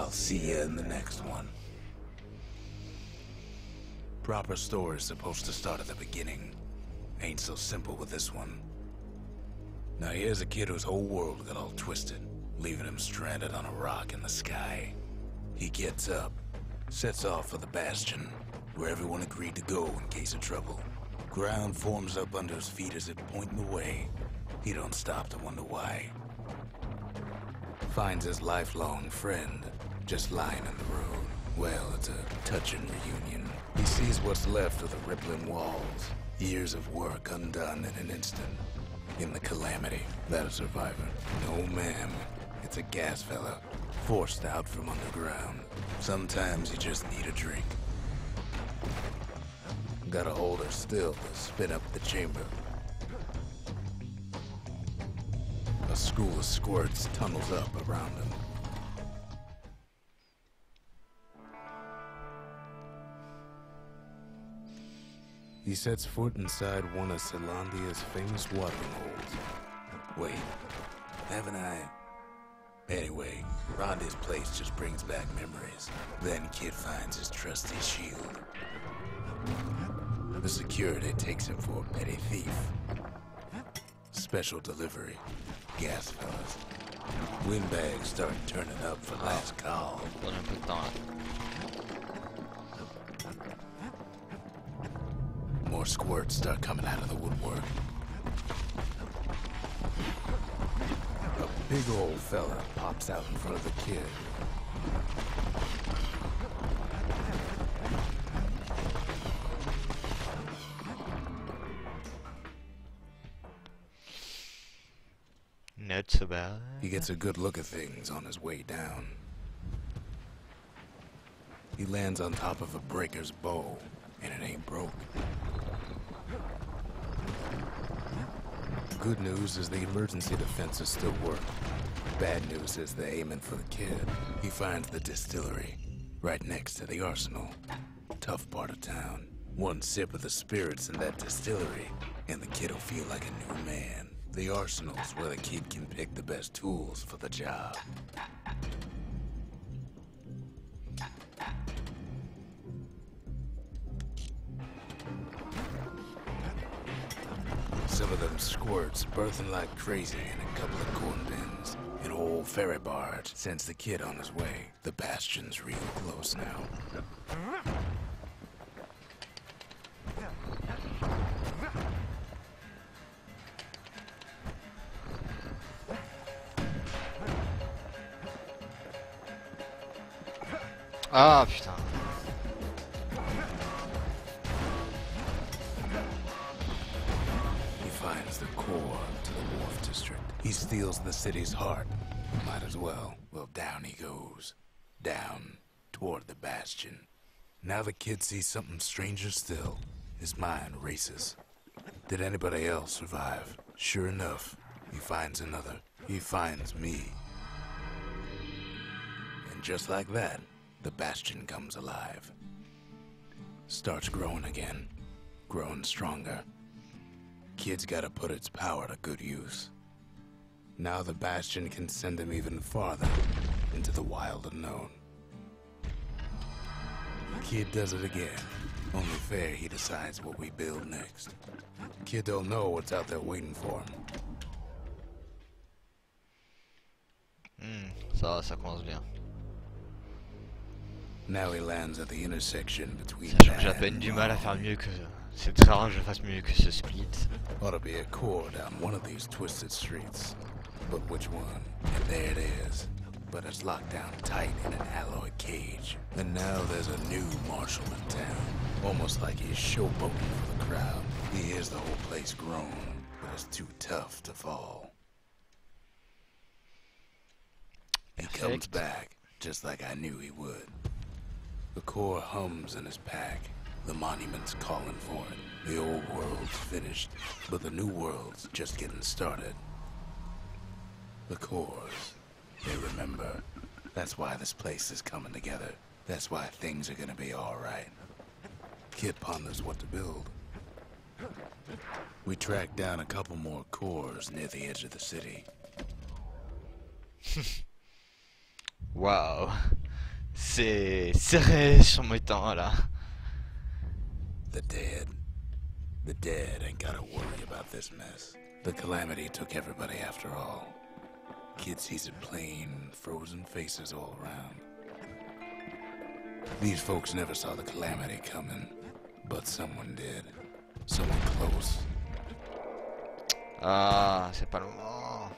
I'll see you in the next one. Proper story's supposed to start at the beginning. Ain't so simple with this one. Now here's a kid whose whole world got all twisted, leaving him stranded on a rock in the sky. He gets up, sets off for the Bastion, where everyone agreed to go in case of trouble. Ground forms up under his feet as it pointing the way. He don't stop to wonder why. Finds his lifelong friend, just lying in the road. Well, it's a touching reunion. He sees what's left of the rippling walls. Years of work undone in an instant. In the calamity, that a survivor? No, ma'am. It's a gas fella, forced out from underground. Sometimes you just need a drink. Gotta hold her still to spin up the chamber. A school of squirts tunnels up around him. He sets foot inside one of Celandia's famous watering holes. Wait, haven't I? Anyway, Rhonda's place just brings back memories. Then Kid finds his trusty shield. The security takes him for a petty thief. Special delivery. Gas fellas. Windbags start turning up for last call. More squirts start coming out of the woodwork. A big old fella pops out in front of the kid. Not so bad. He gets a good look at things on his way down. He lands on top of a breaker's bow, and it ain't broke. Good news is the emergency defenses still work. Bad news is they're aiming for the kid. He finds the distillery, right next to the arsenal. Tough part of town. One sip of the spirits in that distillery, and the kid'll feel like a new man. The arsenal's where the kid can pick the best tools for the job. Some of them squirts birthing like crazy in a couple of corn bins. An old ferry barge sends the kid on his way. The Bastion's real close now. Ah putain. He finds the core to the Wharf District. He steals the city's heart. Might as well. Well, down he goes. Down, toward the Bastion. Now the kid sees something stranger still. His mind races. Did anybody else survive? Sure enough, he finds another. He finds me. And just like that, the Bastion comes alive. Starts growing again. Growing stronger. Kid's gotta put its power to good use. Now the Bastion can send him even farther into the wild unknown. Kid does it again. Only fair he decides what we build next. Kid don't know what's out there waiting for him. Ça commence bien. Now he lands at the intersection between Sachant que j'ai à peine du mal à faire mieux que... C'est très rare que je fasse mieux que ce split. Ought to be a core down one of these twisted streets. But which one? And there it is. But it's locked down tight in an alloy cage. And now there's a new marshal in town. Almost like he's showboating for the crowd. He hears the whole place groan, but it's too tough to fall. He comes back, just like I knew he would. The core hums in his pack. The monument's calling for it. The old world's finished, but the new world's just getting started. The cores, they remember. That's why this place is coming together. That's why things are gonna be alright. Kid ponders what to build. We track down a couple more cores near the edge of the city. Waouh. C'est serré sur mes temps là. The dead. The dead ain't gotta worry about this mess. The calamity took everybody after all. Kids sees it plain, frozen faces all around. These folks never saw the calamity coming, but someone did. Someone close. Ah, c'est pas le moment.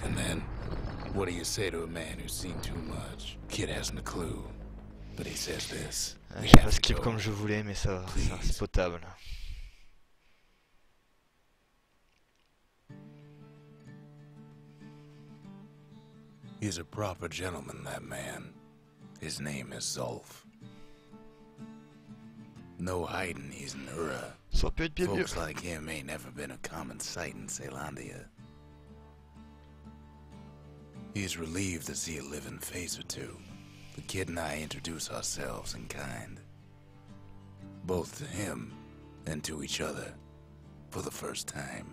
And then, what do you say to a man who's seen too much? Kid hasn't a clue, but he says this. J'ai pas skip comme je voulais, mais ça c'est potable. He's a proper gentleman, that man. His name is Zolf. No hiding he's an Ura. Ça peut être bien mieux. Folks like him ain't never been a common sight in Celandia. He's relieved to see a living face or two. The kid and I introduce ourselves in kind. Both to him and to each other for the first time.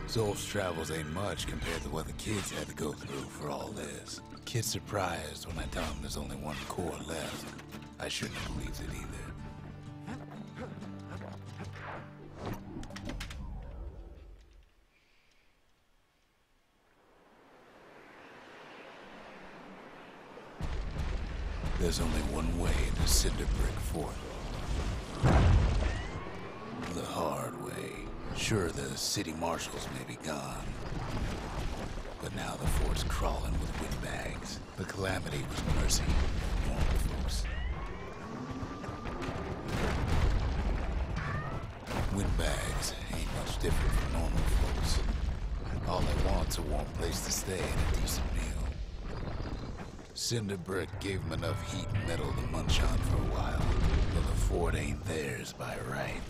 Zolf's travels ain't much compared to what the kids had to go through for all this. Kid's surprised when I tell him there's only one core left. I shouldn't have believed it either. There's only one way to Cinderbrick Fort. The hard way. Sure, the city marshals may be gone, but now the fort's crawling with windbags. The calamity was mercy for normal folks. Windbags ain't much different from normal folks. All they want's a warm place to stay and a decent meal. Cinderbrick gave them enough heat and metal to munch on for a while, but the fort ain't theirs by right.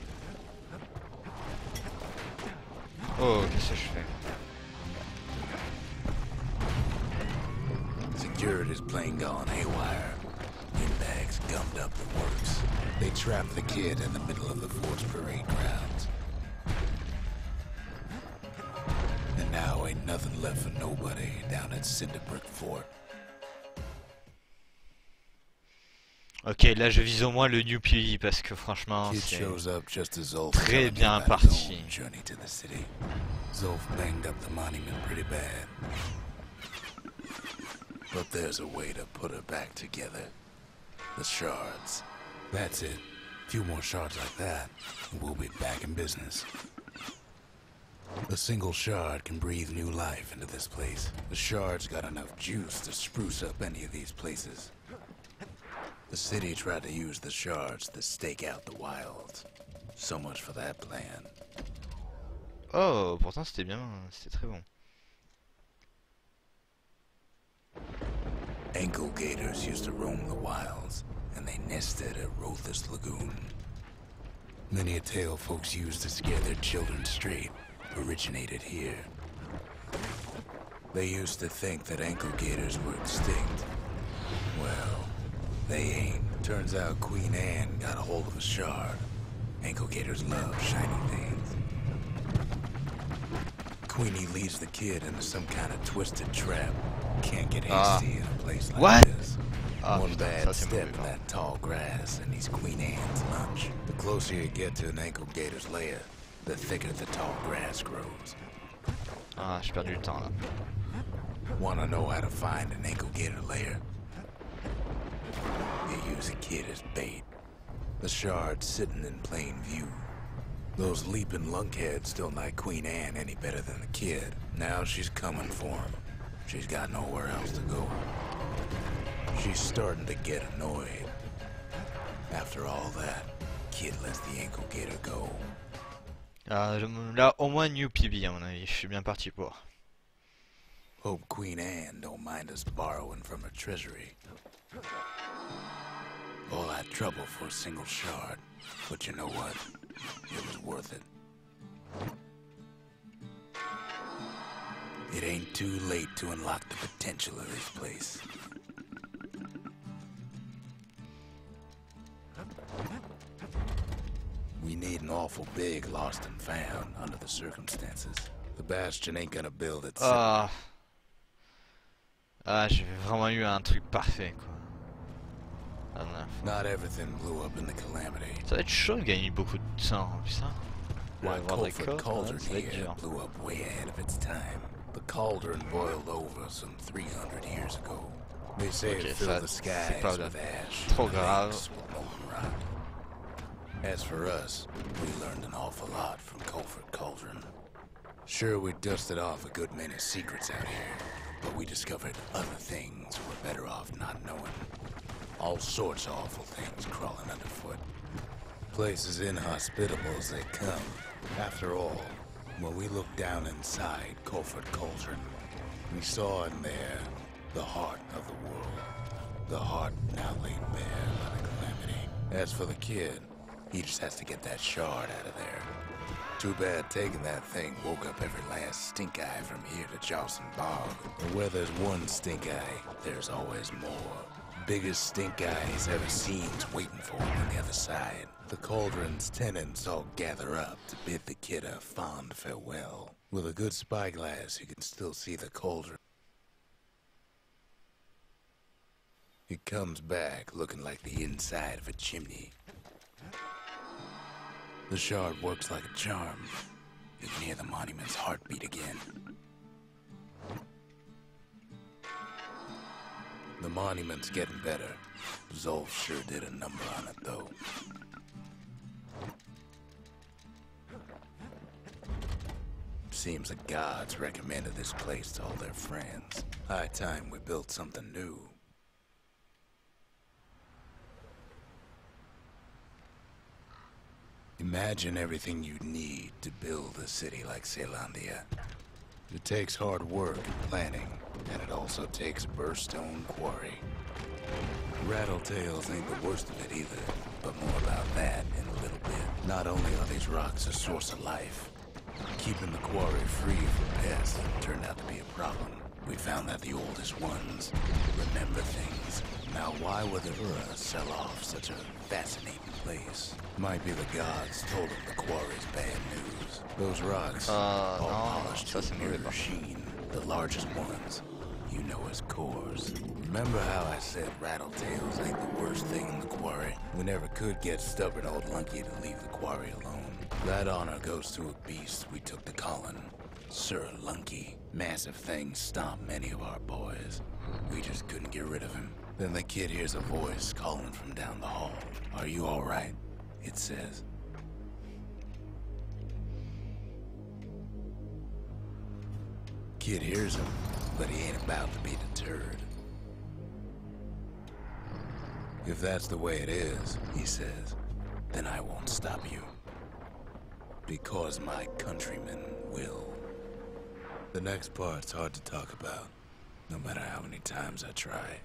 Oh, qu'est-ce que je fais? Security's plane gone haywire. Windbags gummed up the works. They trapped the kid in the middle of the fort's parade grounds. And now ain't nothing left for nobody down at Cinderbrick Fort. Ok, là je vise au moins le New PV parce que franchement Kid c'est shows up just as Zolf très bien about his parti. own journey to the city. Zolf banged up the monument pretty bad. But there's a way to put her back together. The shards. That's it. A few more shards like that, and we'll be back in business. A single shard can breathe new life into this place. The shard's got enough juice to spruce up any of these places. The city tried to use the shards to stake out the wilds. So much for that plan. Oh, pourtant c'était bien, c'était très bon. Ankle gators used to roam the wilds, and they nested at Rothus Lagoon. Many a tale folks used to scare their children straight originated here. They used to think that ankle gators were extinct. Well, they ain't. Turns out Queen Anne got a hold of a shard. Ankle gators love shiny things. Queenie leads the kid into some kind of twisted trap. Can't get hasty in a place like What? this. One bad step in that tall grass and he's Queen Anne's lunch. The closer you get to an ankle gator's lair, the thicker the tall grass grows. Ah, j'ai perdu le temps là. Wanna know how to find an ankle gator lair? You use a kid as bait. The shard's sitting in plain view. Those leaping lunkheads don't like Queen Anne any better than the kid. Now she's coming for him. She's got nowhere else to go. She's starting to get annoyed. After all that, kid lets the ankle gator go. Ah, là au moins New PB à mon avis, je suis bien parti pour. Hope Queen Anne don't mind us borrowing from her treasury. All that trouble for a single shard, but you know what? It was worth it. It ain't too late to unlock the potential of this place. need an awful big lost and found under the circumstances. The Bastion ain't gonna build itself. Ah, ah, j'ai vraiment eu un truc parfait quoi. Ah, non. Not everything blew up in the calamity. Ça va être chaud de gagner beaucoup de temps, putain. Why Avoir des Colford codes, Cauldron ça va être here dur. blew up way ahead of its time. The cauldron boiled over some 300 years ago. They say Ok, it ça, filled the c'est skies pas with ash. trop and grave. lakes with molten rock. As for us, we learned an awful lot from Colford Cauldron. Sure, we dusted off a good many secrets out here, but we discovered other things we're better off not knowing. All sorts of awful things crawling underfoot. Places inhospitable as they come. After all, when we looked down inside Colford Cauldron, we saw in there the heart of the world. The heart now laid bare by the calamity. As for the kid, he just has to get that shard out of there. Too bad taking that thing woke up every last stink eye from here to Johnson Bog. But where there's one stink eye, there's always more. Biggest stink eye he's ever seen's waiting for him on the other side. The cauldron's tenants all gather up to bid the kid a fond farewell. With a good spyglass, you can still see the cauldron. It comes back looking like the inside of a chimney. The shard works like a charm. You can hear the monument's heartbeat again. The monument's getting better. Zolf sure did a number on it, though. Seems the gods recommended this place to all their friends. High time we built something new. Imagine everything you'd need to build a city like Celandia. It takes hard work and planning, and it also takes a burstone quarry. Rattletails ain't the worst of it either, but more about that in a little bit. Not only are these rocks a source of life, keeping the quarry free from pests turned out to be a problem. We found that the oldest ones remember things. Now why would the Ura sell off such a fascinating place? Might be the gods told them the quarry's bad news. Those rocks, all polished to a mere machine, the largest ones, you know as cores. Remember how I said rattletails ain't the worst thing in the quarry? We never could get stubborn old Lunky to leave the quarry alone. That honor goes to a beast we took to Colin, Sir Lunky. Massive things stomped many of our boys. We just couldn't get rid of him. Then the kid hears a voice calling from down the hall. Are you all right? It says. Kid hears him, but he ain't about to be deterred. If that's the way it is, he says, then I won't stop you. Because my countrymen will. The next part's hard to talk about, no matter how many times I try.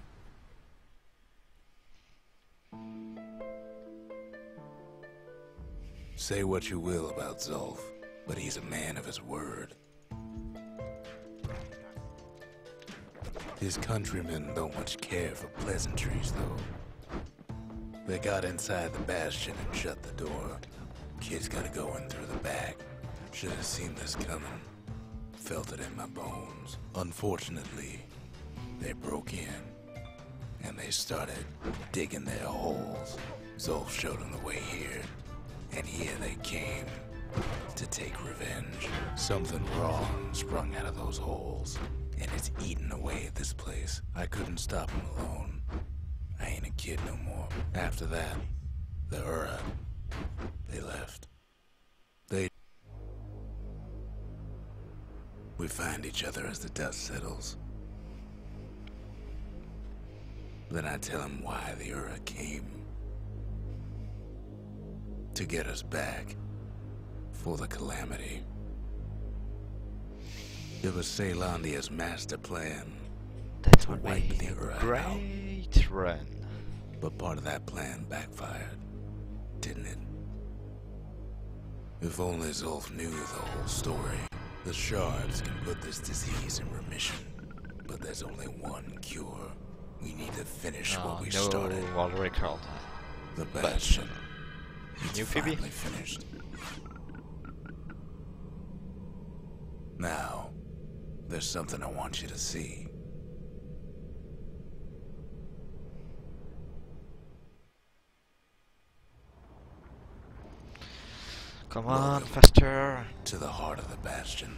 Say what you will about Zolf, but he's a man of his word. His countrymen don't much care for pleasantries, though. They got inside the Bastion and shut the door. Kid's gotta go in through the back. Should have seen this coming. Felt it in my bones. Unfortunately, they broke in, and they started digging their holes. Zolf showed them the way here, and here they came to take revenge. Something wrong sprung out of those holes, and it's eating away at this place. I couldn't stop him alone. I ain't a kid no more. After that, the Ura, they left. We find each other as the dust settles. Then I tell him why the Ura came. To get us back. For the calamity. It was Celandia's master plan. That to would wipe be the a Ura out. great run. But part of that plan backfired, didn't it? If only Zolf knew the whole story. The shards can put this disease in remission, but there's only one cure. We need to finish what we started. World record. The Bastion. It's New PB. finally finished. Now, there's something I want you to see. Come on, Welcome faster. to the heart of the Bastion.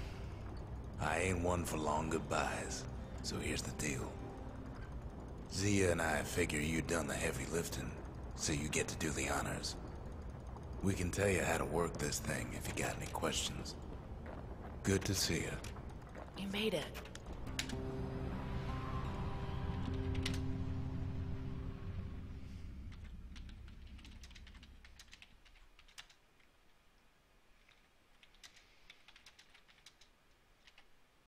I ain't one for long goodbyes, so here's the deal. Zia and I figure you done the heavy lifting, so you get to do the honors. We can tell you how to work this thing if you got any questions. Good to see you. You made it.